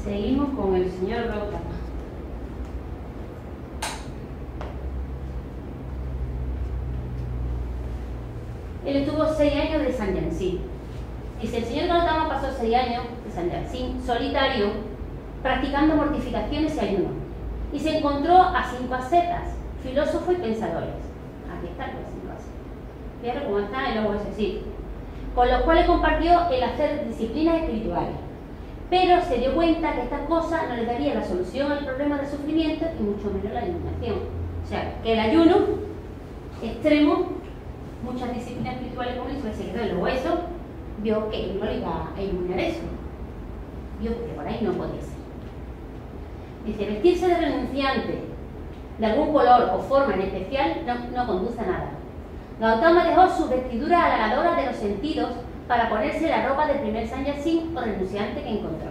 Seguimos con el señor Gautama. Él estuvo 6 años de Sanyasín. Dice, el señor Gautama pasó 6 años de Sanyasín solitario, practicando mortificaciones y ayuno. Y se encontró a 5 ascetas, filósofos y pensadores. Aquí están los 5 ascetas. Fíjate cómo está el logo ese, con los cuales compartió el hacer disciplinas espirituales. Pero se dio cuenta que estas cosas no le daría la solución al problema del sufrimiento y mucho menos la iluminación. O sea, que el ayuno extremo, muchas disciplinas espirituales como eso, se quedó en los huesos, vio que no le iba a iluminar eso. Vio que por ahí no podía ser. Dice, vestirse de renunciante de algún color o forma en especial no conduce a nada. Gautama dejó sus vestiduras halagadoras de los sentidos para ponerse la ropa del primer Sanyasín o renunciante que encontró.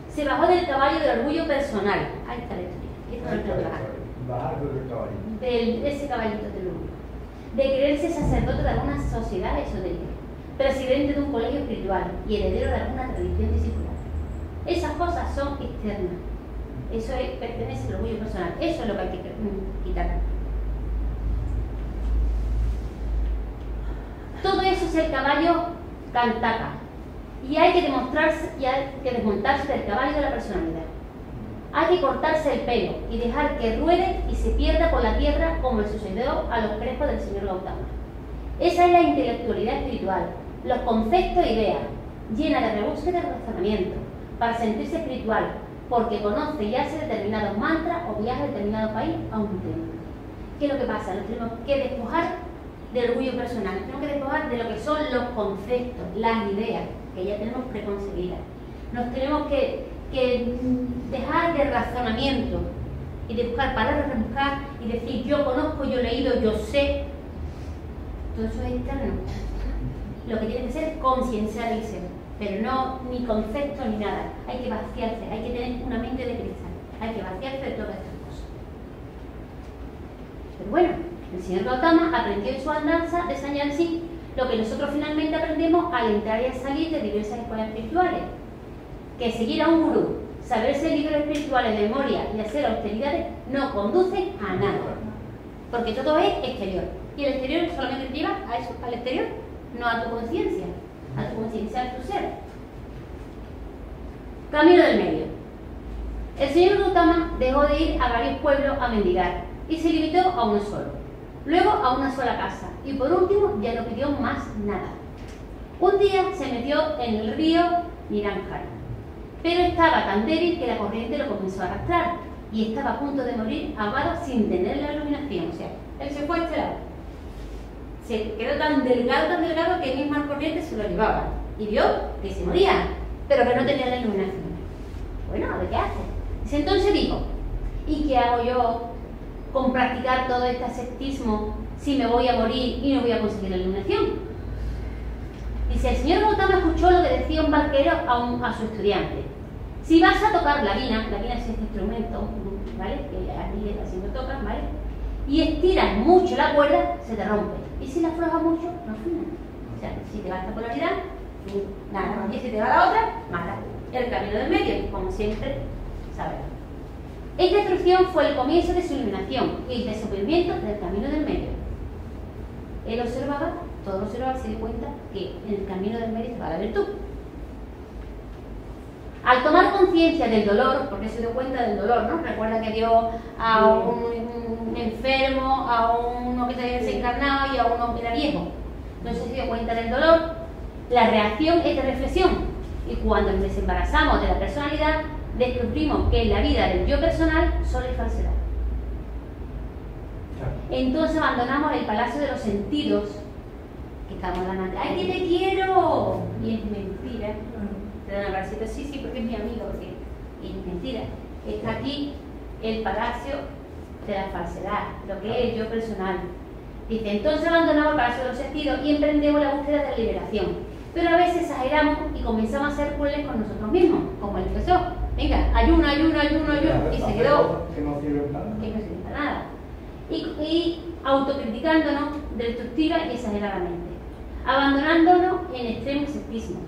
Se bajó del caballo del orgullo personal. Ahí está la historia. Bajar del caballo. De ese caballito del orgullo. De creerse sacerdote de alguna sociedad esotérica, presidente de un colegio espiritual y heredero de alguna tradición discipular. Esas cosas son externas. Eso pertenece al orgullo personal. Eso es lo que hay que quitar. Todo eso es el caballo Kantaka. Y hay que desmontarse del caballo de la personalidad. Hay que cortarse el pelo y dejar que ruede y se pierda por la tierra como le sucedió a los crespos del señor Gautama. Esa es la intelectualidad espiritual, los conceptos e ideas, llena de rebusque de razonamiento, para sentirse espiritual, porque conoce y hace determinados mantras o viaja a determinado país a un templo. ¿Qué es lo que pasa? Nos tenemos que despojar del orgullo personal, tenemos que despojar de lo que son los conceptos, las ideas que ya tenemos preconcebidas. Nos tenemos que dejar de razonamiento y de buscar palabras, rebuscar y decir yo conozco, yo he leído, yo sé. Todo eso es externo. Lo que tiene que ser es concienciarse, pero no ni concepto ni nada. Hay que vaciarse, hay que tener una mente de cristal, hay que vaciarse de todas estas cosas. Pero bueno, el señor Gautama aprendió en su andanza de Sanyasín lo que nosotros finalmente aprendemos al entrar y al salir de diversas escuelas espirituales. Que seguir a un gurú, saberse libros espirituales de memoria y hacer austeridades no conduce a nada. Porque todo es exterior. Y el exterior solamente te lleva a eso, al exterior, no a tu conciencia, a tu conciencia de tu ser. Camino del medio. El señor Gautama dejó de ir a varios pueblos a mendigar y se limitó a uno solo. Luego a una sola casa. Y por último ya no pidió más nada. Un día se metió en el río Niranjara. Pero estaba tan débil que la corriente lo comenzó a arrastrar y estaba a punto de morir ahogado sin tener la iluminación. O sea, él se fue a este lado. Se quedó tan delgado que el mismo corriente se lo llevaba. Y vio que se moría, pero que no tenía la iluminación. Bueno, a ver qué hace. Dice, entonces dijo, ¿y qué hago yo con practicar todo este ascetismo si me voy a morir y no voy a conseguir la iluminación? Dice, el señor Gautama escuchó lo que decía un barquero a su estudiante. Si vas a tocar la vina es este instrumento, ¿vale? Que aquí así lo tocas, ¿vale? Y estiras mucho la cuerda, se te rompe. Y si la aflojas mucho, no afina. O sea, si te va esta polaridad, nada. Y si te va la otra, mala. El camino del medio, como siempre, sabrás. Esta instrucción fue el comienzo de su iluminación y el descubrimiento del camino del medio. Él observaba, todo lo observaba y se dio cuenta que en el camino del medio estaba la virtud. Al tomar conciencia del dolor, porque se dio cuenta del dolor, ¿no? Recuerda que dio a un enfermo, a uno que se había desencarnado y a uno que era viejo. Entonces se dio cuenta del dolor. La reacción es de reflexión. Y cuando nos desembarazamos de la personalidad, descubrimos que en la vida del yo personal solo hay falsedad. Entonces abandonamos el palacio de los sentidos que estamos ganando. ¡Ay, que te quiero! Y es mentira. Te dan un abracito, sí, porque es mi amigo, porque es mentira. Está aquí el palacio de la falsedad, lo que es el yo personal. Dice, entonces abandonamos el palacio de los sentidos y emprendemos la búsqueda de la liberación. Pero a veces exageramos y comenzamos a ser crueles con nosotros mismos, como él empezó. Venga, ayuno, y se quedó. Que no sirve para nada. Que no sirve para nada. Y autocriticándonos destructiva y exageradamente, abandonándonos en extremo escepticismo,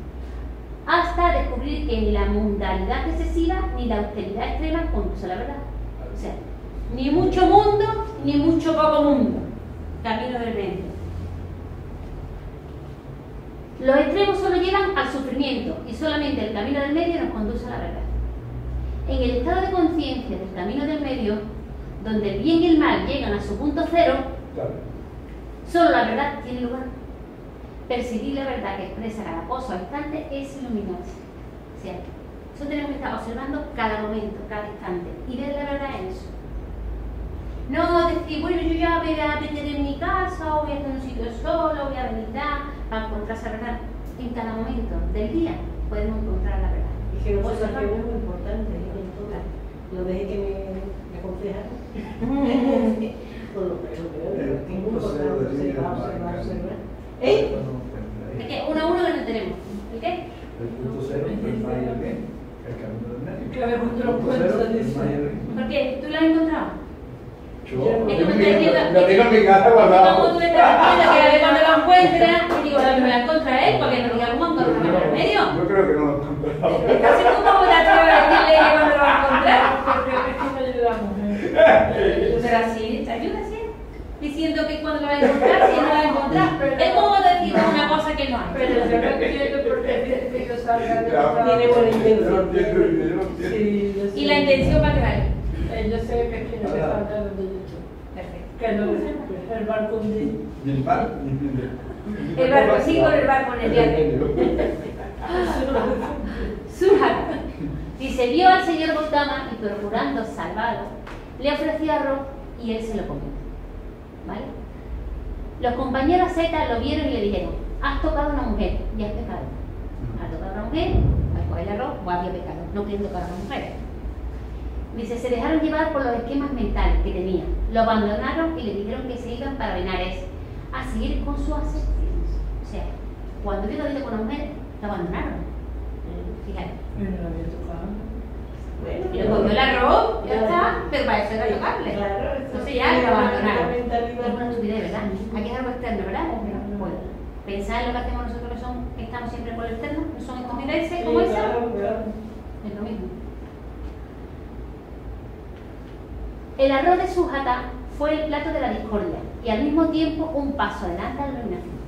hasta basta descubrir que ni la mundanidad excesiva ni la austeridad extrema conduce a la verdad. O sea, ni mucho mundo ni mucho poco mundo. Camino del medio. Los extremos solo llevan al sufrimiento y solamente el camino del medio nos conduce a la verdad. En el estado de conciencia del camino del medio, donde el bien y el mal llegan a su punto cero, solo la verdad tiene lugar. Percibir la verdad que expresa cada cosa o instante es iluminarse. O sea, eso tenemos que estar observando cada momento, cada instante y ver la verdad en eso. No decir, bueno, yo ya me voy a meter en mi casa o voy a estar en un sitio solo, voy a meditar para encontrar esa verdad. En cada momento del día podemos encontrar la verdad. Y que no es muy importante, lo dejé que me aconsejaran. Es que uno a uno que no tenemos. ¿El qué? El punto cero, el mal y el bien. El camino del medio. Claro, el punto cero, ¿Por qué? ¿Tú lo has encontrado? Yo Es que me está diciendo, lo tengo en mi casa guardado. como tú me estás diciendo que a ver cuando lo encuentras, y digo, me voy a encontrar él, porque no diga cómo encontrar en medio. Yo creo que no lo he encontrado. Entonces, ¿tú cómo te atreves a decirle que cuando lo va a encontrar? porque es que me ayudamos. Pero así, te ayuda así. Diciendo que cuando lo va a encontrar, si no lo va a encontrar. Es como decir una cosa que no hay. Pero yo no entiendo por qué dice que yo salga de Claro. tiene buena intención. Yo lo entiendo. Sí, yo sé. Y la intención para que vaya. Yo sé que es que no me falta donde yo estoy. Perfecto. Que no el barco hundido. Y el mal y El barco, sí, con el barco en el viaje. Sújata. Dice, vio al señor Gautama y procurando salvarlo, le ofreció arroz y él se lo comió. ¿Vale? Los compañeros Z lo vieron y le dijeron, has tocado a una mujer y has pecado. Has tocado a una mujer, al coger el arroz, o había pecado. No quieren tocar a una mujer. Dice, se dejaron llevar por los esquemas mentales que tenían. Lo abandonaron y le dijeron que se iban para Benares a seguir con sus ascensiones. O sea, cuando vieron con una mujer, lo abandonaron. Fíjate. Pero no había tocado. Bueno, y le cogió el arroz, ya está, pero para eso era tocarle. Claro, Entonces ya lo abandonaron. Es mentalidad. una estupidez, ¿verdad? Aquí es algo externo, ¿verdad? Bueno, pensar en lo que hacemos nosotros que son, estamos siempre por lo externo, no son estupideces como esa, es lo mismo. El arroz de Sújata fue el plato de la discordia y al mismo tiempo un paso adelante a la iluminación.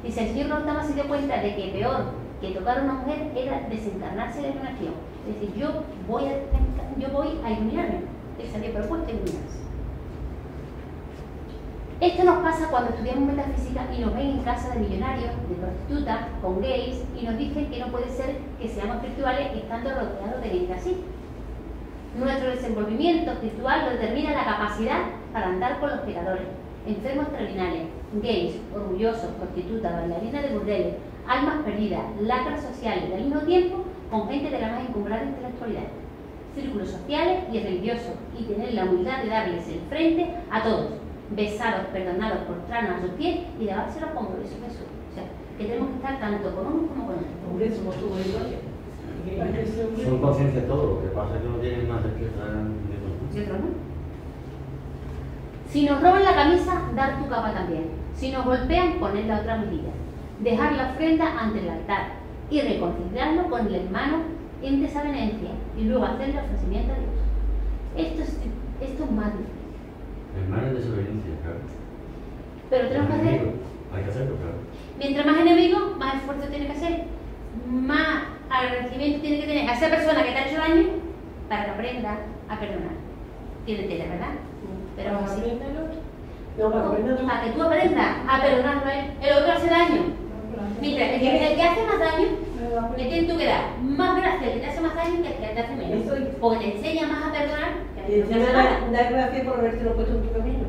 Dice, el señor Gautama se dio cuenta de que peor que tocar a una mujer era desencarnarse de la iluminación. Es decir, yo voy a iluminarme. Él se había propuesto iluminarse. Esto nos pasa cuando estudiamos metafísica y nos ven en casa de millonarios, de prostitutas, con gays y nos dicen que no puede ser que seamos espirituales estando rodeados de gente así. Nuestro desenvolvimiento espiritual lo determina la capacidad para andar con los pecadores, enfermos terminales, gays, orgullosos, prostitutas, bailarinas de burdeles, almas perdidas, lacras sociales y al mismo tiempo con gente de la más encumbrada intelectualidad, círculos sociales y religiosos, y tener la humildad de darles el frente a todos, besados, perdonados, postrarnos a sus pies y lavárselos como lo hizo Jesús. O sea, que tenemos que estar tanto con unos como con otros. Hombre, somos tu gloria. Son conciencia de todo, lo que pasa es que no tienen más despierta ¿Y otros no? Si nos roban la camisa, dar tu capa también. Si nos golpean, poner la otra medida. Dejar la ofrenda ante el altar y reconciliarlo con el hermano en desavenencia y luego hacer el ofrecimiento a Dios. Esto es más difícil. Hermano de desobediencia, claro. Pero tenemos que hacer, Hay que hacerlo, claro. mientras más enemigo, más esfuerzo tiene que hacer, más agradecimiento tiene que tener a esa persona que te ha hecho daño para que aprenda a perdonar. Tiene tela, ¿verdad? Pero ¿Para así. aprender el otro? No, para aprender el otro. Para que tú aprendas a perdonarlo a él. El otro hace daño. Mira, el que hace más daño, le tienes tú que dar más gracias al que te hace más daño que al que te hace menos. Porque te enseña más a perdonar que al Y que te hace encima nada. dar gracias por haberte lo puesto en tu camino.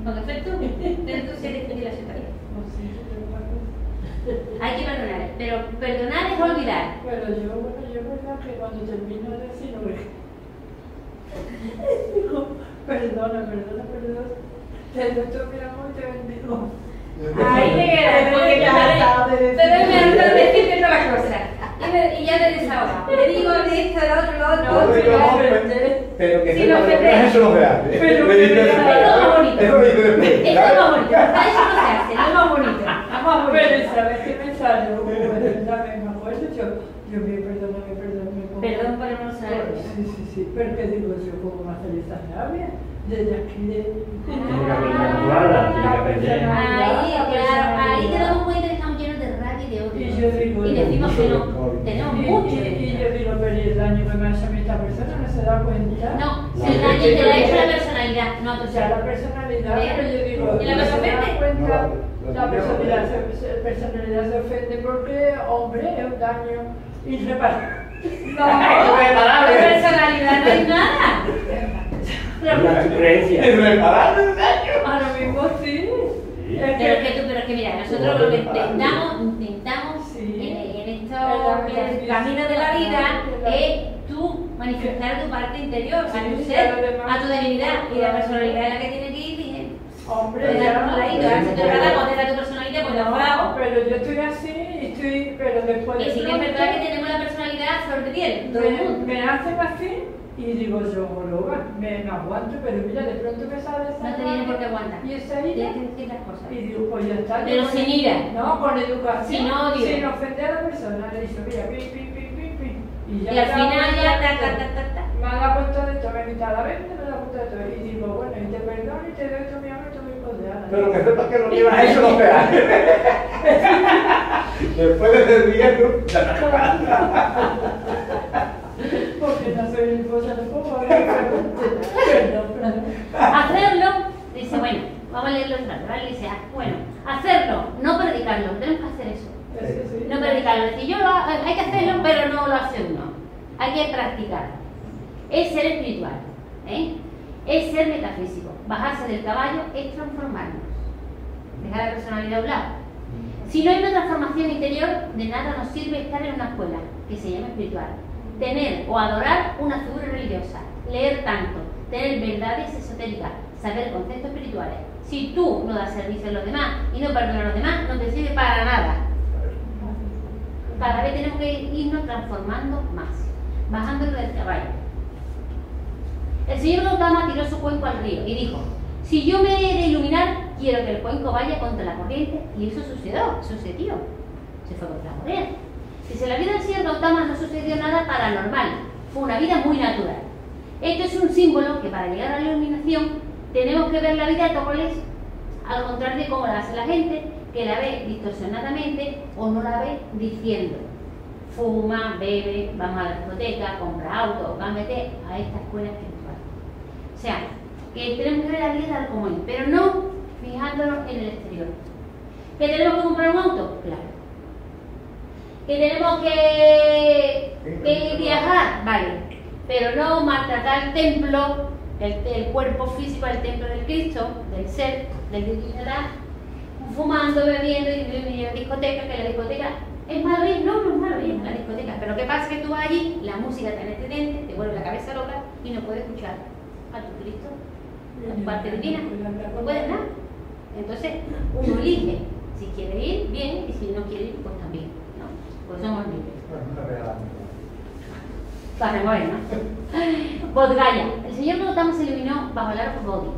Con efecto, dentro de la situación. Hay que perdonar, pero perdonar es olvidar. Pero yo verdad que cuando termino de decir, no digo, perdona. Te nuestro mi amor te bendigo. Ahí te quedas, porque pero él me harta de decirte todas las cosas. Y ya te desahogas. Le digo de esto, lo otro. Pero que Si sepa lo que ofende. eso no se hace. Pero Me dice que después. eso es más bonito. Eso me dice después. Eso es más bonito. Eso no se hace, no es más bonito. Es más bonito. Pero ¿sabes qué me sale? También me acuerdo, yo me perdono. Perdón por el rosario. Sí, pero que digo yo, ¿cómo va a hacer esa rabia? Desde aquí de... Ahí te damos cuenta que estamos llenos de rabia y de odio. Y decimos que no, tenemos mucho. Y yo digo, pero el daño que me hace a mí esta persona no se da cuenta. No, si el daño te lo ha hecho la personalidad, no a tu O sea, la personalidad, pero yo digo, ¿y la no se persona da cuenta, la personalidad se ofende porque, hombre, es un daño irreparable. La personalidad no hay nada. Una creencia. Irreparable el daño. Ahora mismo sí. Pero que mira, nosotros lo que intentamos en estos caminos de la vida es tú manifestar tu parte interior, a tu ser, a tu divinidad, y la personalidad es la que tiene que ir bien. Hombre, ya por ahí, si te trata de poner tu personalidad, pues lo hago. pero yo estoy así, pero después Y sí que es verdad que tenemos la personalidad flor de piel, todo el mundo. me hacen así y digo yo, homologa, me aguanto, pero mira, de pronto me sale esa No te viene por qué aguantar. y esa Tienes ira, que decir las cosas. y digo, pues ya está. Pero yo sin ira. No, con educación. Sin odio. Sin ofender a la persona. Le digo, mira, pi. Y al final ya ta. Me ha dado cuenta de todo, me invita a la venta, me ha dado cuenta de todo. Y digo, bueno, y te perdono y te doy todo mi amor y todo mi poder. Pero que sepas que lo que has hecho no peor. Después de ese día, tú ya no Porque no soy mi esposa, no puedo hablar. Perdón. Hacerlo, dice, bueno, vamos a leerlo en rato, ¿vale? Dice, bueno, hacerlo, no predicarlo, tenemos que hacer eso. Sí. No predicarlo, es decir, hay que hacerlo, pero no lo hace uno. Hay que practicar. Es ser espiritual, es ser metafísico. Bajarse del caballo es transformarnos. Dejar la personalidad a un lado. Si no hay una transformación interior, de nada nos sirve estar en una escuela que se llama espiritual. Tener o adorar una figura religiosa, leer tanto, tener verdades esotéricas, saber conceptos espirituales. Si tú no das servicio a los demás y no perdonas a los demás, no te sirve para nada. Cada vez tenemos que irnos transformando más, bajándolo del caballo. El señor Gautama tiró su cuenco al río y dijo, si yo me he de iluminar, quiero que el cuenco vaya contra la corriente. Y eso sucedió. Se fue contra la corriente. Dice, en la vida del señor Gautama no sucedió nada paranormal, fue una vida muy natural. Esto es un símbolo que para llegar a la iluminación tenemos que ver la vida de Tócoles al contrario de cómo la hace la gente, que la ve distorsionadamente o no la ve diciendo fuma, bebe, vamos a la discoteca, compra auto o cámbiate a esta escuela espiritual. O sea, que tenemos que ver la vida tal como es, pero no fijándonos en el exterior. ¿Que tenemos que comprar un auto? Claro. ¿Que tenemos que viajar? Vale. Pero no maltratar el templo, el cuerpo físico del templo del Cristo, del ser, del divinidad, fumando, bebiendo y en discoteca, que la discoteca es malo ir, no es malo ir en la discoteca, pero lo que pasa es que tú vas allí, la música te estridente, te vuelve la cabeza loca y no puedes escuchar a tu Cristo, a tu parte divina, no puedes nada. Entonces, uno elige si quiere ir, bien, y si no quiere ir, pues también, ¿no? Pues somos libres. Para remover, ¿no? Bodhgaya. El señor Gautama se iluminó bajo el arco Bodhi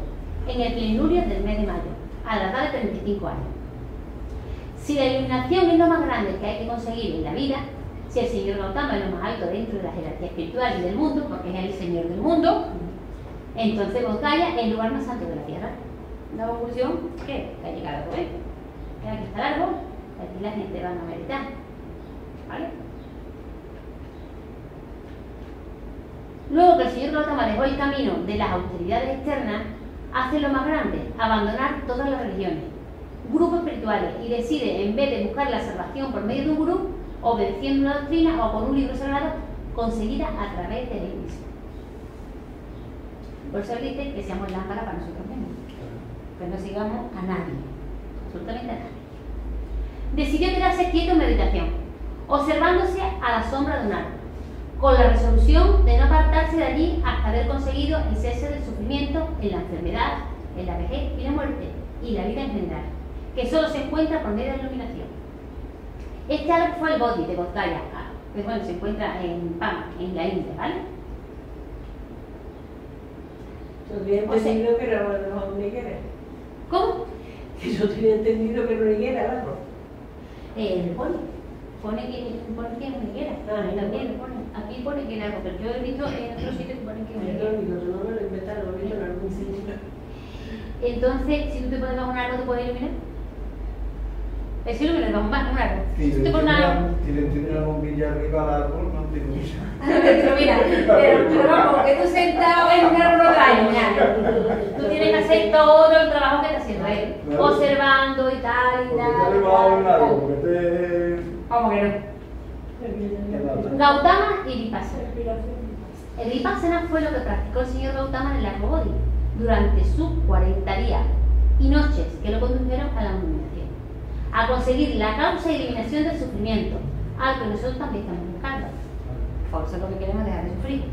en el plenilunio del mes de mayo, a la edad de 35 años. Si la iluminación es lo más grande que hay que conseguir en la vida, si el señor Gautama es lo más alto dentro de la jerarquía espiritual y del mundo, porque es el señor del mundo, entonces Bodhgaya es el lugar más santo de la tierra. Una conclusión que ha llegado a esto. Que aquí está el árbol, aquí la gente va a meditar. ¿Vale? Luego que el señor Gautama dejó el camino de las austeridades externas, hace lo más grande, abandonar todas las religiones, grupos espirituales, y decide, en vez de buscar la salvación por medio de un gurú, obedeciendo una doctrina o con un libro sagrado, conseguida a través de él mismo. Por eso él dice que seamos lámpara para nosotros mismos, que no sigamos a nadie, absolutamente a nadie. Decidió quedarse quieto en meditación, observándose a la sombra de un árbol, con la resolución de no apartarse de allí hasta haber conseguido el cese del sufrimiento en la enfermedad, en la vejez y la muerte, y la vida en general, que solo se encuentra por medio de la iluminación. Este árbol fue el Bodhi de Bodhgaya, que bueno, se encuentra en Pama, en la India, ¿vale? Yo tenía entendido que era una higuera. ¿Cómo? Que yo tenía entendido que era una higuera, algo. El Bodhi. Pone quien me quiera. También lo pone. Aquí pone quien hago, pero yo he visto en otros sitios que ponen quien me quiera. No me lo inventaron, lo he visto en algún sitio. Entonces, si tú te pones bajo un árbol, ¿te puedes iluminar? Es iluminar bajo un árbol. Si Si te pones un árbol. le tienes una bombilla arriba al árbol, no te ilumina. Pero mira, pero vamos, que tú sentado en un árbol no te va a iluminar. Tú tienes que hacer todo el trabajo que está haciendo él. Claro. Observando y tal, y Porque tal. te has y elevado tal, un y árbol, tal. porque te... ¿Cómo que no? Gautama y Vipassana. El Vipassana fue lo que practicó el señor Gautama en el Largo Bodhi durante sus 40 días y noches que lo condujeron a la iluminación, a conseguir la causa y eliminación del sufrimiento, algo que nosotros también estamos buscando. Por eso es lo que queremos, dejar de sufrir.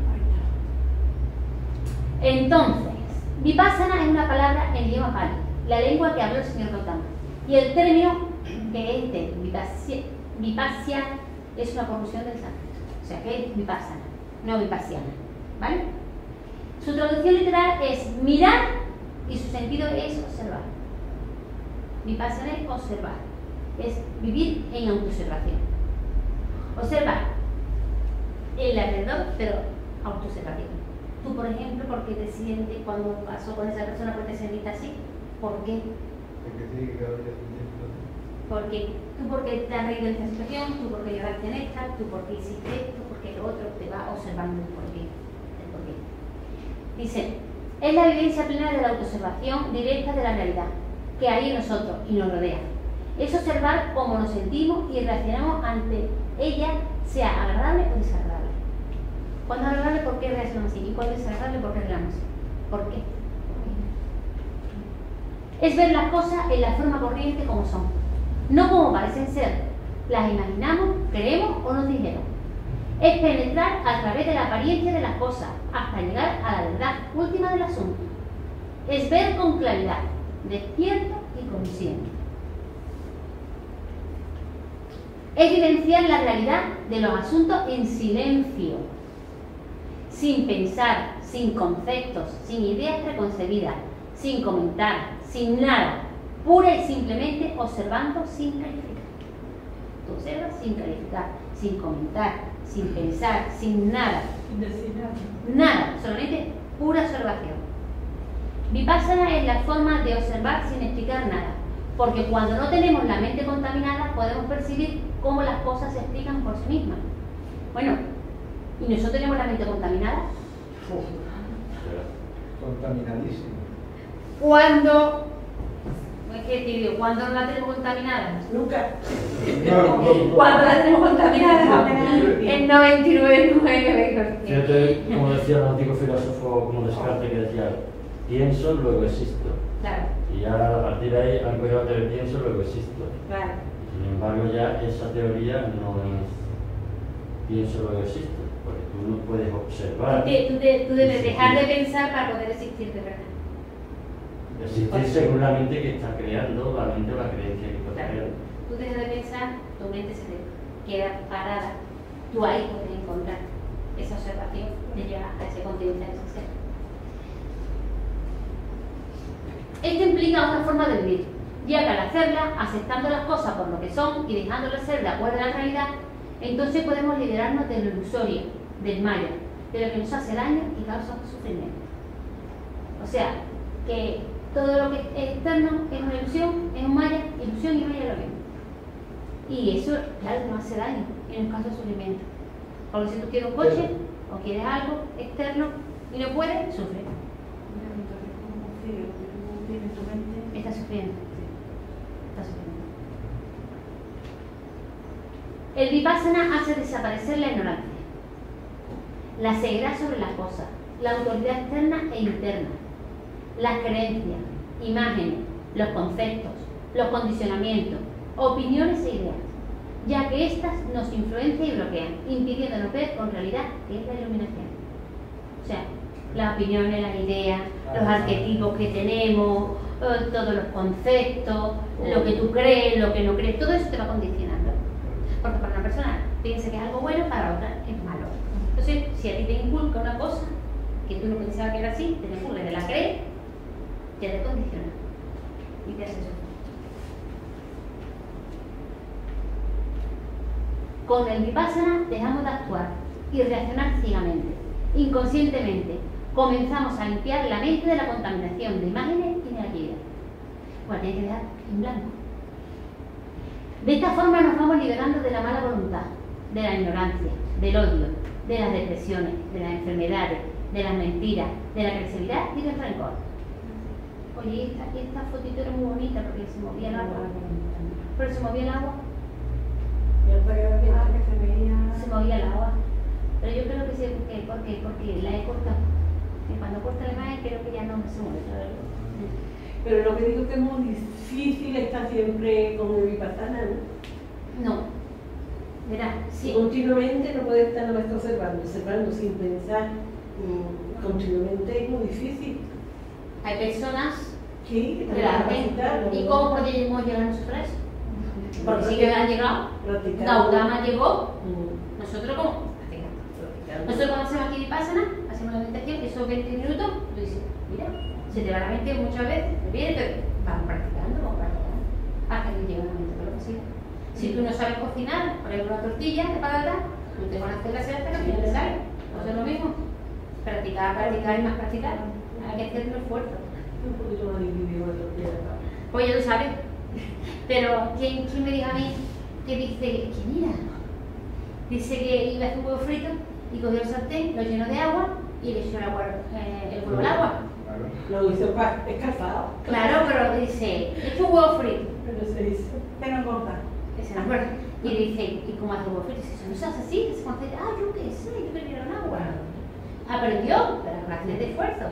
Entonces, Vipassana es una palabra en idioma pali, la lengua que habló el señor Gautama, y el término que es de Vipassana es una corrupción del sánscrito, o sea que es Vipassana, no Vipassiana, ¿vale? Su traducción literal es mirar y su sentido es observar. Vipassana es observar, es vivir en autoobservación. Observar el alrededor, pero autoobservación. Tú, por ejemplo, ¿por qué te sientes cuando pasó con esa persona? ¿Por qué te sentiste así? ¿Por qué? Porque sí, que cada día se tiene. Porque tú porque te has reído de esta situación, tú porque lloraste en esta, tú porque hiciste esto, porque lo otro, te va observando el porqué. Dice, es la vivencia plena de la autoobservación directa de la realidad que hay en nosotros y nos rodea. Es observar cómo nos sentimos y reaccionamos ante ella, sea agradable o desagradable. Cuando es agradable, ¿por qué reaccionamos así? Y cuando es desagradable, ¿por qué reaccionamos así? ¿Por qué? Es ver las cosas en la forma corriente como son, no como parecen ser. Las imaginamos, creemos o nos dijeron. Es penetrar a través de la apariencia de las cosas hasta llegar a la verdad última del asunto. Es ver con claridad, despierto y consciente. Es vivenciar la realidad de los asuntos en silencio, sin pensar, sin conceptos, sin ideas preconcebidas, sin comentar, sin nada, pura y simplemente observando sin calificar. Tú observas sin calificar, sin comentar, sin pensar, sin nada. Sin decir nada. Nada, solamente pura observación. Vipassana es la forma de observar sin explicar nada, porque cuando no tenemos la mente contaminada podemos percibir cómo las cosas se explican por sí mismas. Bueno, ¿y nosotros tenemos la mente contaminada? Contaminadísimo. Cuando... Es que te digo, ¿cuándo no la tenemos contaminada? Nunca. Cuando la tenemos contaminada, en 99,9%. Fíjate, como decía el antiguo filósofo como Descartes, que decía, pienso, luego existo. Claro, Y ahora a partir de ahí han cogido de pienso, luego existo. claro. Sin embargo, ya esa teoría no es pienso, luego existo, porque tú no puedes observar. Tú debes dejar de pensar para poder existir de verdad. Existir según la mente que está creando, la mente o la creencia que está Claro. creando. Tú dejas de pensar, tu mente se te queda parada. Tú ahí puedes encontrar esa observación de llegar a ese contenido de ese ser. Esto implica una forma de vivir, ya que al hacerla, aceptando las cosas por lo que son y dejándolas ser de acuerdo a la realidad, entonces podemos liberarnos de lo ilusorio, del maya, de lo que nos hace daño y causa sufrimiento. O sea, que todo lo que es externo es una ilusión, es un maya, ilusión y maya es lo mismo. Y eso, claro, nos hace daño y nos causa sufrimiento. Porque si tú quieres un coche o quieres algo externo y no puedes, sufres. Estás sufriendo. Estás sufriendo. El Vipassana hace desaparecer la ignorancia, la ceguera sobre las cosas, la autoridad externa e interna, las creencias, imágenes, los conceptos, los condicionamientos, opiniones e ideas, ya que éstas nos influencian y bloquean, impidiéndonos ver con realidad qué es la iluminación. O sea, las opiniones, las ideas, los arquetipos que tenemos, todos los conceptos, lo que tú crees, lo que no crees, todo eso te va condicionando. Porque para una persona piensa que es algo bueno, para otra es malo. Entonces, si a ti te inculca una cosa que tú no pensabas que era así, te inculca, te la crees, ya te condiciona y te hace sufrir. Con el vipassana dejamos de actuar y reaccionar ciegamente, inconscientemente. Comenzamos a limpiar la mente de la contaminación de imágenes y negatividad. Pues tiene que dejar en blanco. De esta forma nos vamos liberando de la mala voluntad, de la ignorancia, del odio, de las depresiones, de las enfermedades, de las mentiras, de la agresividad y del rencor. Oye, esta fotito era muy bonita porque se movía el agua. Pero se movía el agua. Se movía el agua. Pero yo creo que sí, porque la he cortado. Y cuando corta la imagen creo que ya no se mueve. Pero lo que digo que es muy difícil estar siempre con el vipassana, ¿no? No. Verás, sí. Continuamente no puede estar nada más observando sin pensar. Continuamente es muy difícil. Hay personas Sí, que la hacen. ¿Y cómo podemos llegar nosotros a eso? Porque sí que han llegado. Gautama llegó. Nosotros como nosotros cuando hacemos aquí vipassana, hacemos la meditación, esos 20 minutos, tú dices, mira, se te va la mente muchas veces, te viene, pero vamos practicando, hasta que llega un momento que lo consigas. Si tú no sabes cocinar, por ejemplo, una tortilla de patata, tú te van a hacer la cesta que al final te sale. Pues es lo mismo. Practicar y más practicar. Hay que hacer un esfuerzo. Un poquito más difícil la tortilla de patata. Pues ya lo sabes. Pero, ¿quién me dijo a mí que dice que mira? Dice que iba a hacer un huevo frito y cogió el sartén, lo llenó de agua y le echó el huevo al agua. Lo hizo escalfado. Claro, pero dice, he hecho un huevo frito. Pero se hizo. Que no corta. Que se acuerda. Y dice, ¿y cómo hace huevo frito? Dice, eso no se hace así, se hace, yo qué sé, yo prefiero el agua. Aprendió, pero con acciones de esfuerzo.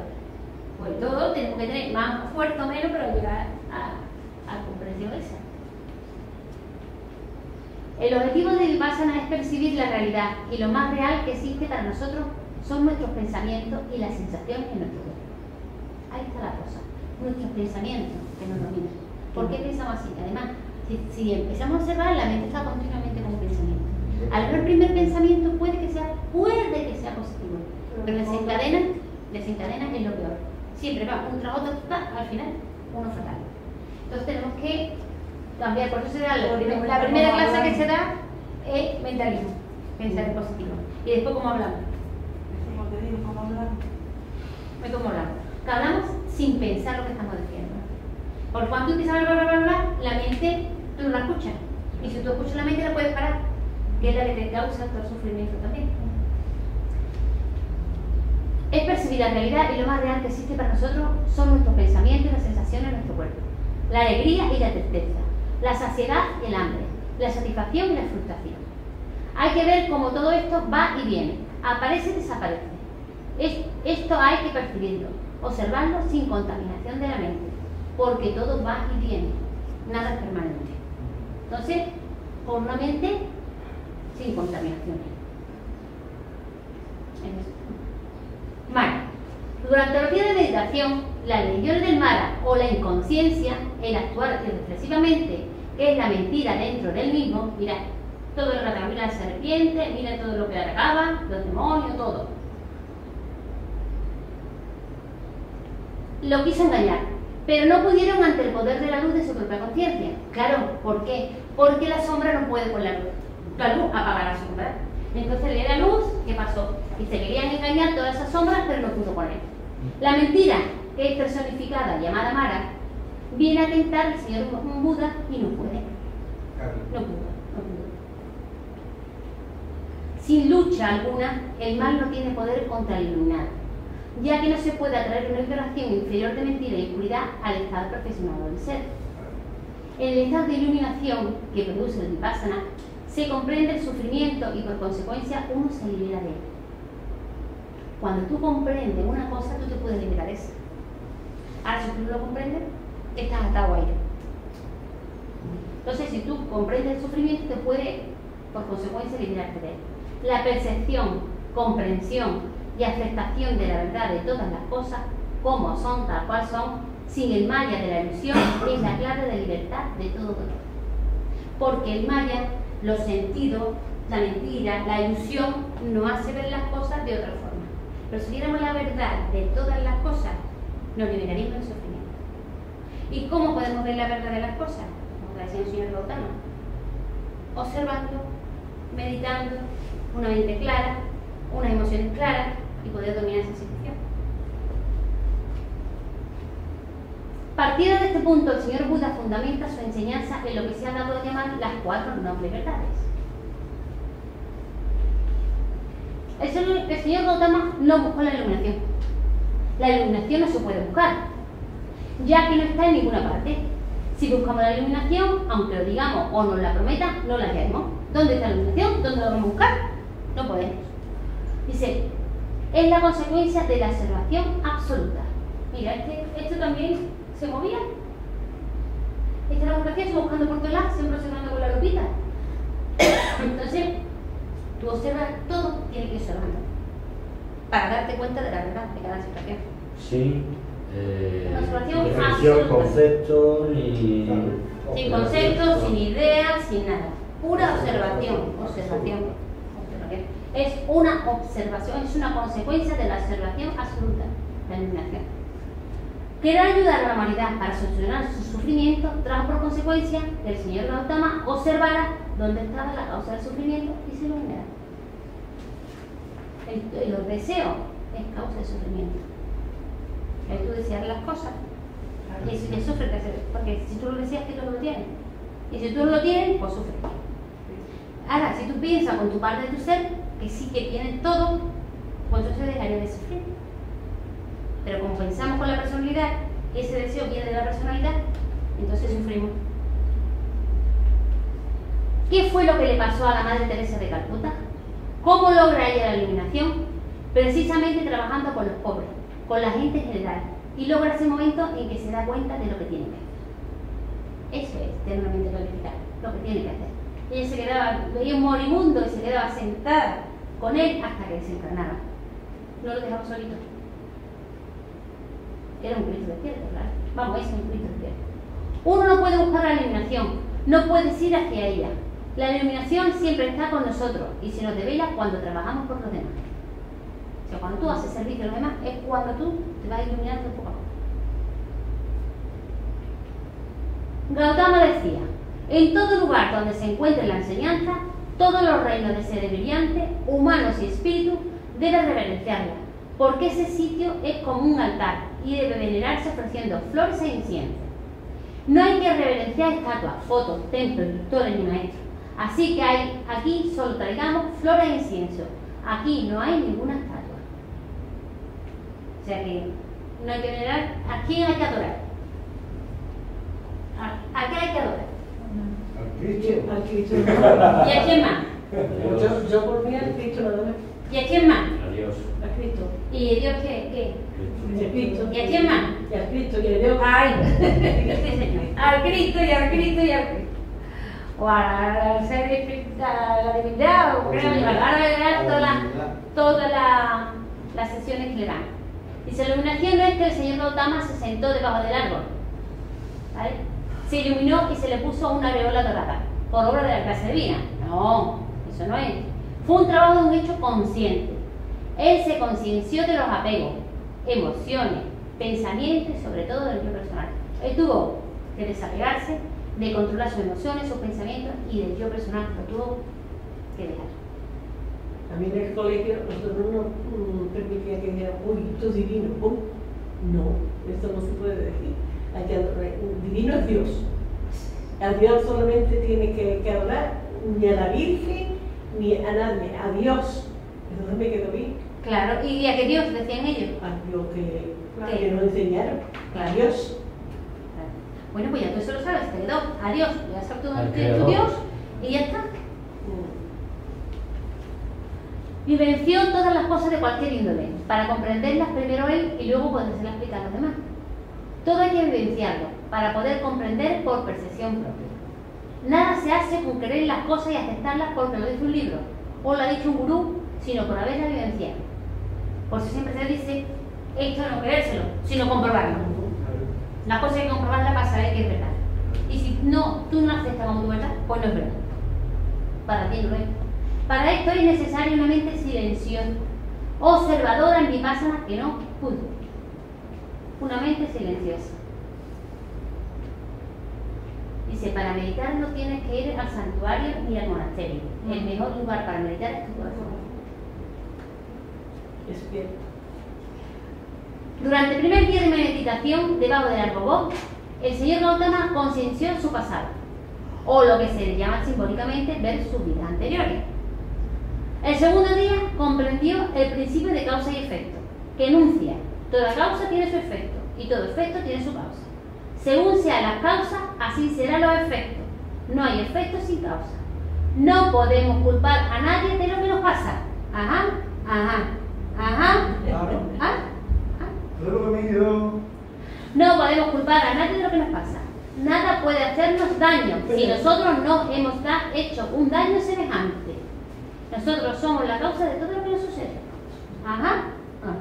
Pues todo tenemos que tener más esfuerzo o menos, pero llegar a comprensión esa. El objetivo de Vipassana es percibir la realidad y lo más real que existe para nosotros son nuestros pensamientos y las sensaciones en nuestro cuerpo. Ahí está la cosa, nuestros pensamientos que nos dominan. ¿Por qué pensamos así? Además, si empezamos a observar, la mente está continuamente como pensamiento. A lo mejor el primer pensamiento puede que sea positivo, pero desencadena es lo peor. Siempre va uno tras otro, al final uno fatal. Entonces tenemos que cambiar, por eso se da la primera clase que se da es mentalismo, pensar en positivo. Y después cómo hablamos. Como te digo, ¿cómo hablamos? ¿Cómo hablamos? Que hablamos sin pensar lo que estamos diciendo. Porque cuando tú empiezas a hablar, la mente tú no la escuchas. Y si tú escuchas la mente la puedes parar, que es la que te causa todo el sufrimiento también. Es percibir la realidad y lo más real que existe para nosotros son nuestros pensamientos y las sensaciones en nuestro cuerpo. La alegría y la tristeza, la saciedad y el hambre, la satisfacción y la frustración. Hay que ver cómo todo esto va y viene, aparece y desaparece. Esto hay que percibirlo, observarlo sin contaminación de la mente, porque todo va y viene, nada es permanente. Entonces, con una mente sin contaminaciones. Vale. Durante los días de meditación, las legiones del Mara o la inconsciencia, el actuar irreflexivamente, que es la mentira dentro del mismo, mira, todo lo que ataca, mira la serpiente, mira todo lo que atacaba, los demonios, todo. Lo quiso engañar, pero no pudieron ante el poder de la luz de su propia conciencia. Claro, ¿por qué? Porque la sombra no puede con la luz. La luz apaga la sombra. Entonces le da la luz, ¿qué pasó? Y se querían engañar todas esas sombras, pero no pudo con él. La mentira, que es personificada, llamada Mara, viene a tentar al señor Buda y no puede. No pudo. Sin lucha alguna, el mal no tiene poder contra el iluminado, ya que no se puede atraer una vibración inferior de mentira y oscuridad al estado perfeccionado del ser. En el estado de iluminación que produce el Vipassana, se comprende el sufrimiento y por consecuencia uno se libera de él. Cuando tú comprendes una cosa, tú te puedes liberar de esa. Ahora, si tú no lo comprendes, estás atado a ello. Entonces, si tú comprendes el sufrimiento, te puede, por consecuencia, liberarte de él. La percepción, comprensión y aceptación de la verdad de todas las cosas, como son, tal cual son, sin el maya de la ilusión, es la clave de libertad de todo dolor. Porque el maya, los sentidos, la mentira, la ilusión, nos hace ver las cosas de otra forma. Pero si viéramos la verdad de todas las cosas, nos liberaríamos del sufrimiento. ¿Y cómo podemos ver la verdad de las cosas? Como decía el señor Gautama. Observando, meditando, una mente clara, unas emociones claras y poder dominar esa situación. Partido de este punto, el señor Buda fundamenta su enseñanza en lo que se ha dado a llamar las 4 nobles verdades. El señor Gautama no buscó la iluminación. La iluminación no se puede buscar, ya que no está en ninguna parte. Si buscamos la iluminación, aunque lo digamos o nos la prometan, no la hallaremos. ¿Dónde está la iluminación? ¿Dónde la vamos a buscar? No podemos. Dice, es la consecuencia de la observación absoluta. Mira, esto también se movía. Esta es la observación, buscando por todos lados, siempre observando con la lupita. Entonces, tú observas todo, tienes que ir observando para darte cuenta de la verdad de cada situación. Sin observación reflexión, absoluta. conceptos ni... Sin conceptos, sin ideas, sin nada. Pura observación. Es una observación, es una consecuencia de la observación absoluta, la iluminación. Querer ayudar a la humanidad para solucionar su sufrimiento trajo por consecuencia que el señor Gautama observara dónde estaba la causa del sufrimiento y se iluminara. El deseo es causa del sufrimiento. Es tú desear las cosas. Y si te sufre, porque si tú lo deseas, que tú lo tienes. Y si tú no lo tienes, pues sufres. Ahora, si tú piensas con tu parte de tu ser, que sí que tienes todo, pues entonces dejaría de sufrir. Pero como pensamos con la personalidad, ese deseo viene de la personalidad, entonces sufrimos. ¿Qué fue lo que le pasó a la Madre Teresa de Calcuta? ¿Cómo logra ella la iluminación? Precisamente trabajando con los pobres, con la gente en general, y logra ese momento en que se da cuenta de lo que tiene que hacer. Eso es tener una mente clarificada, lo que tiene que hacer. Ella se quedaba, veía un moribundo y se quedaba sentada con él hasta que desencarnaba. No lo dejaba solito. Era un Cristo despierto, claro. Vamos, es un Cristo despierto. Uno no puede buscar la iluminación, no puedes ir hacia ella. La iluminación siempre está con nosotros y se nos devela cuando trabajamos por los demás. O sea, cuando tú haces servicio a los demás es cuando tú te vas iluminando poco a poco. Gautama decía, en todo lugar donde se encuentre la enseñanza, todos los reinos de seres vivientes, humanos y espíritus, deben reverenciarla, porque ese sitio es como un altar y debe venerarse ofreciendo flores e incienso. No hay que reverenciar estatuas, fotos, templos, doctores ni maestros. Así que aquí solo traigamos flores e incienso. Aquí no hay ninguna estatua. O sea que no hay que venerar. ¿A quién hay que adorar? ¿A qué hay que adorar? Al Cristo. ¿Y a quién más? Yo por mí al Cristo nada más. ¿Y a quién más? Adiós. Al Cristo. ¿Y Dios qué? Al Cristo. ¿Y a quién más? Y al Cristo, y a Dios. ¡Ay! Sí, señor. Al Cristo y al Cristo y al Cristo. O al ser a la divinidad, o creo que van a ver todas las sesiones que le dan. Dice, la iluminación no es que el señor Gautama se sentó debajo del árbol, ¿vale? Se iluminó y se le puso una aureola dorada, por obra de la clase divina. No, eso no es. Fue un trabajo de un hecho consciente. Él se concienció de los apegos, emociones, pensamientos y sobre todo del yo personal. Él tuvo que desapegarse, de controlar sus emociones, sus pensamientos y del yo personal, lo tuvo que dejar. A mí en el colegio nosotros no permitía que dijera, uy, esto es divino, ¡pum! No, eso no se puede decir. Hay que adorar. Divino es Dios. A Dios solamente tiene que adorar, ni a la Virgen, ni a nadie, a Dios. Entonces me quedó bien. Claro, ¿y a qué Dios decían ellos? A Dios que nos enseñaron. Claro. A Dios. Bueno, pues ya tú eso lo sabes, te quedó. Adiós, ya sabes tú Al tu Creador. Dios y ya está. Vivenció todas las cosas de cualquier índole, para comprenderlas primero él y luego podérselas explicar a los demás. Todo hay que vivenciarlo, para poder comprender por percepción propia. Nada se hace con querer las cosas y aceptarlas porque lo dice un libro, o lo ha dicho un gurú, sino por haberlas vivenciado. Por eso siempre se dice, esto no querérselo, sino comprobarlo. Las cosas hay que comprobarlas para saber que es verdad. Y si no, tú no aceptas como tu verdad, pues no es verdad. Para ti no es. Para esto es necesaria una mente silenciosa, observadora en vipassana que no juzgue. Una mente silenciosa. Dice, para meditar no tienes que ir al santuario ni al monasterio. El mejor lugar para meditar es tu corazón. Es cierto. Durante el primer día de meditación debajo del arbobó, el señor Gautama conscienció su pasado, o lo que se le llama simbólicamente ver sus vidas anteriores. El segundo día comprendió el principio de causa y efecto, que enuncia: toda causa tiene su efecto y todo efecto tiene su causa. Según sean las causas, así serán los efectos. No hay efectos sin causa. No podemos culpar a nadie de lo que nos pasa. Ajá, ajá, ajá. ¿Ah? No podemos culpar a nadie de lo que nos pasa. Nada puede hacernos daño si nosotros no hemos hecho un daño semejante. Nosotros somos la causa de todo lo que nos sucede. Ajá, ajá.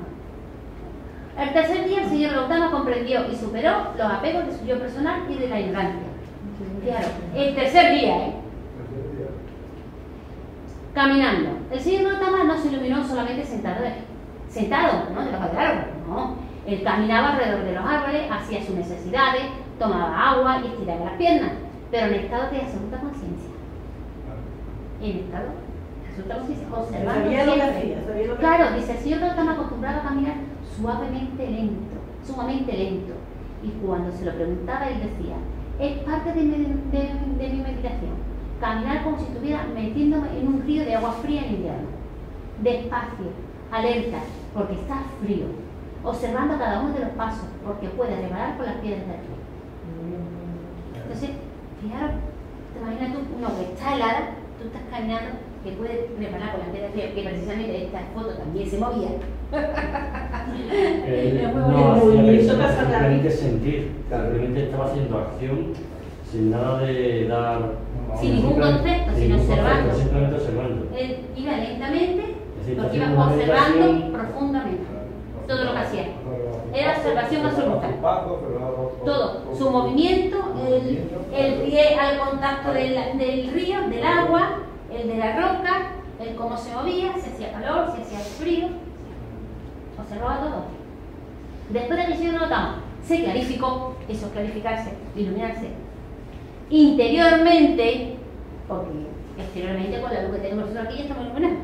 El tercer día el señor Gautama comprendió y superó los apegos de su yo personal y de la ignorancia. Claro, el tercer día, Caminando. El señor Gautama no se iluminó solamente sentado, ¿no? Debajo del árbol, no. Él caminaba alrededor de los árboles, hacía sus necesidades, tomaba agua y estiraba las piernas, pero en estado de absoluta conciencia. En estado de absoluta conciencia, observando siempre. Claro, dice, el señor Gautama acostumbraba a caminar sumamente lento, y cuando se lo preguntaba él decía: es parte de mi meditación, caminar como si estuviera metiéndome en un río de agua fría en invierno, despacio, alerta, porque está frío, observando cada uno de los pasos, porque puede reparar con las piedras del río. Entonces, fijaros, te imaginas tú, uno que está helada, tú estás caminando, que puede reparar con las piedras del río, que precisamente esta foto también se movía. No hacía eso, simplemente sentir, simplemente estaba haciendo acción sin nada de dar. Sin ningún concepto, sin observando. Simplemente observando. Él iba lentamente, decir, porque iba observando profundamente todo lo que hacía. Era observación absoluta. Todo, su movimiento, el pie al contacto del río, del agua, el de la roca, el cómo se movía, si hacía calor, si hacía frío. Observaba todo. Después de que el señor Gautama se clarificó, eso es clarificarse, iluminarse, interiormente, porque exteriormente con la luz que tenemos nosotros aquí ya estamos iluminados.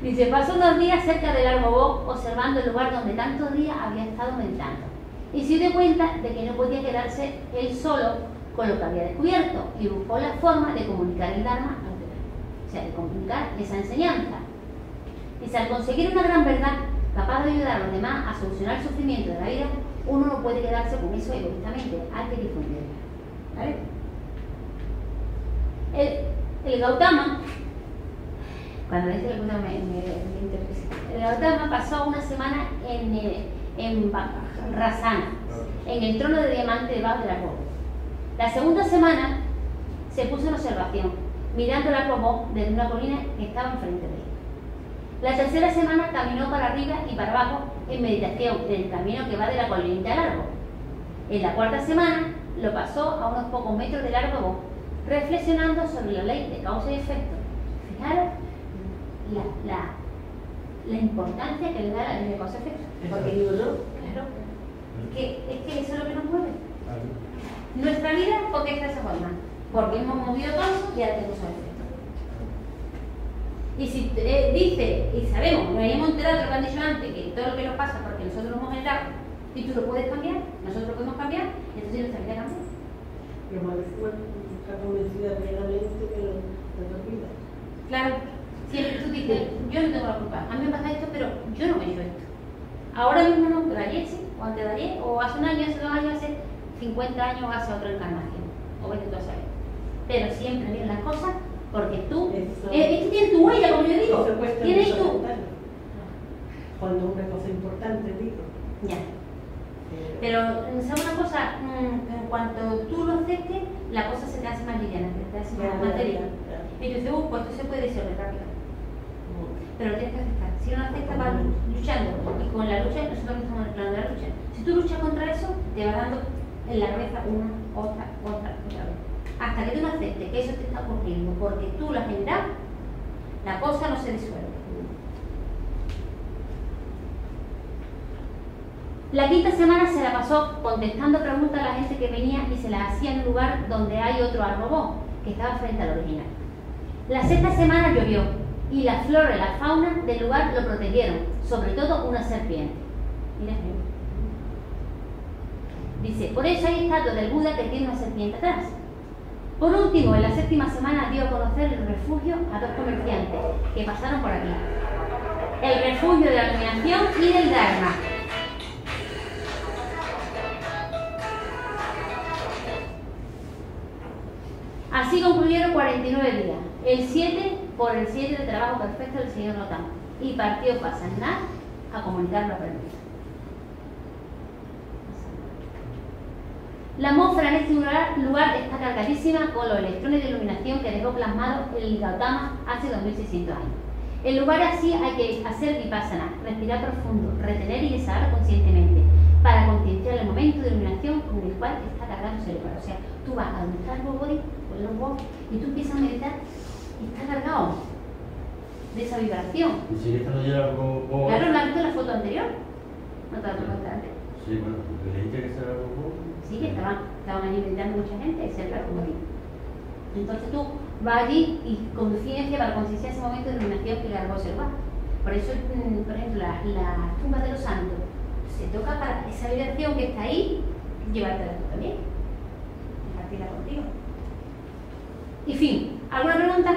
Dice, pasó unos días cerca del arbobó observando el lugar donde tantos días había estado meditando, y se dio cuenta de que no podía quedarse él solo con lo que había descubierto, y buscó la forma de comunicar el Dharma a los demás, o sea, de comunicar esa enseñanza. Dice, al conseguir una gran verdad capaz de ayudar a los demás a solucionar el sufrimiento de la vida, uno no puede quedarse con eso egoístamente, hay que difundirlo. ¿Vale? El Gautama, cuando dice el Gautama el Gautama pasó una semana en Rasana, en el trono de diamante debajo del arbobó. La segunda semana se puso en observación, mirando el arbobó desde una colina que estaba enfrente de él. La tercera semana caminó para arriba y para abajo en meditación en el camino que va de la colinita al árbol. En la cuarta semana lo pasó a unos pocos metros del arbobó, reflexionando sobre la ley de causa y efecto. Fijaros la importancia que le da la ley de causa y efecto. Porque digo yo, claro, es que eso es lo que nos mueve. Nuestra vida, ¿por qué está de esa forma? Porque hemos movido todo y ahora tenemos un efecto. Y si dice, y sabemos, nos hemos enterado de lo que han dicho antes, que todo lo que nos pasa porque nosotros lo hemos generado, y tú lo puedes cambiar, nosotros lo podemos cambiar, entonces nuestra vida cambia. Pero más está convencida plenamente de la vida. Claro, siempre tú dices, yo no tengo la culpa, a mí me pasa esto, pero yo no me he hecho esto. Ahora mismo no, pero ayer sí, o antes de ayer, o hace un año, hace 2 años, hace 50 años, o hace otra encarnación, o vete tú a saber. Pero siempre vienen las cosas porque tú, tienes tu huella, como yo digo, tienes tú. Cuando una cosa importante, digo. Ya. Pero, ¿sabes una cosa? En cuanto tú lo aceptes, la cosa se te hace más liviana, se te hace más material. Y tú dices, pues esto se puede disolver rápido. Pero lo tienes que aceptar. Si no lo aceptas, vas luchando. Y con la lucha, nosotros no estamos en el plano de la lucha. Si tú luchas contra eso, te va dando en la cabeza una, otra vez. Hasta que tú no aceptes que eso te está ocurriendo porque tú lo has generado, la cosa no se disuelve. La quinta semana se la pasó contestando preguntas a la gente que venía y se las hacía en un lugar donde hay otro arrobó, que estaba frente al original. La sexta semana llovió y la flora y la fauna del lugar lo protegieron, sobre todo una serpiente. Mira, dice, por eso hay estatuas del Buda que tiene una serpiente atrás. Por último, en la séptima semana dio a conocer el refugio a dos comerciantes que pasaron por aquí. El refugio de la iluminación y del Dharma. Así concluyeron 49 días, el 7 por el 7 de trabajo perfecto del señor Gautama, y partió para Sarnath a comunicar la premisa. La atmósfera en este lugar está cargadísima con los electrones de iluminación que dejó plasmado el Gautama hace 2600 años. En lugares así hay que hacer vipassana, respirar profundo, retener y exhalar conscientemente, para concienciar el momento de iluminación con el cual está cargado el cerebro. O sea, tú vas a donde está el body, y tú empiezas a meditar y está cargado de esa vibración. ¿Y sigue estando ya como...? Claro, ¿no has visto la foto anterior? ¿No te has dado cuenta antes? Sí, bueno, le dijiste que se era como... Sí, que estaban allí meditando mucha gente, ese era como aquí. Entonces tú vas allí y con conciencia para concienciar ese momento de iluminación que cargó ese lugar. Por eso, por ejemplo, las tumbas de los santos se toca para esa vibración que está ahí, llevártela tú también, compartirla contigo. Y fin, ¿alguna pregunta?